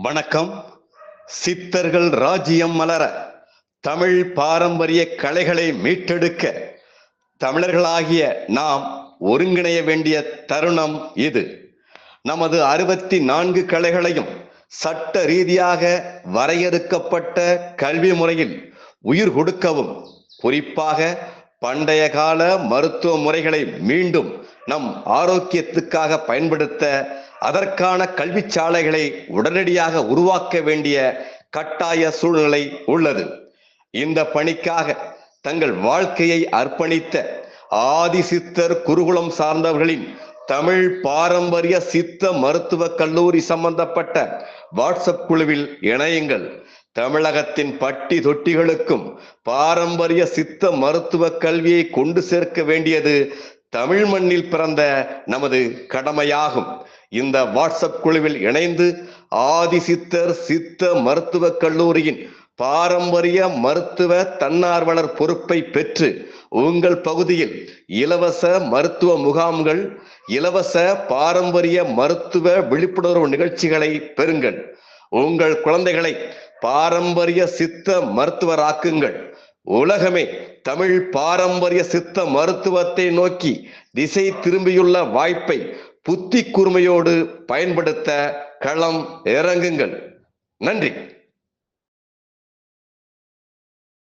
வணக்கம். சித்தர்கள் ராஜ்யம் மலர, தமிழ் பாரம்பரிய கலைகளை மீட்டெடுக்க தமிழர்களாகிய நாம் ஒருங்கிணைய வேண்டிய தருணம் இது. நமது 64 கலைகளையும் சட்ட ரீதியாக வரையறுக்கப்பட்ட கல்வி முறையில் உயிர் கொடுக்கவும், குறிப்பாக பண்டைய கால மருத்துவ முறைகளை மீண்டும் நம் ஆரோக்கியத்துக்காக பயன்படுத்த அதற்கான கல்வி சாலைகளை உடனடியாக உருவாக்க வேண்டிய கட்டாய சூழ்நிலை உள்ளது. இந்த பணிக்காக தங்கள் வாழ்க்கையை அர்ப்பணித்த ஆதி சித்தர் குருகுலம் சார்ந்தவர்களின் தமிழ் பாரம்பரிய சித்த மருத்துவ கல்லூரி சம்பந்தப்பட்ட வாட்ஸ்அப் குழுவில் இணையுங்கள். தமிழகத்தின் பட்டி தொட்டிகளுக்கும் பாரம்பரிய சித்த மருத்துவ கல்வியை கொண்டு சேர்க்க வேண்டியது தமிழ் மண்ணில் பிறந்த நமது கடமையாகும். இந்த வாட்ஸ்அப் குழுவில் இணைந்து ஆதி சித்தர் சித்த மருத்துவ கல்லூரியின் பாரம்பரிய மருத்துவ தன்னார்வலர் பொறுப்பை பெற்று உங்கள் பகுதியில் இலவச மருத்துவ முகாம்கள், இலவச பாரம்பரிய மருத்துவ விழிப்புணர்வு நிகழ்ச்சிகளை பெறுங்கள். உங்கள் குழந்தைகளை பாரம்பரிய சித்த மருத்துவராக்குங்கள். உலகமே தமிழ் பாரம்பரிய சித்த மருத்துவத்தை நோக்கி திசை திரும்பியுள்ள வாய்ப்பை புத்தி கூர்மையோடு பயன்படுத்த களம் இறங்குங்கள். நன்றி.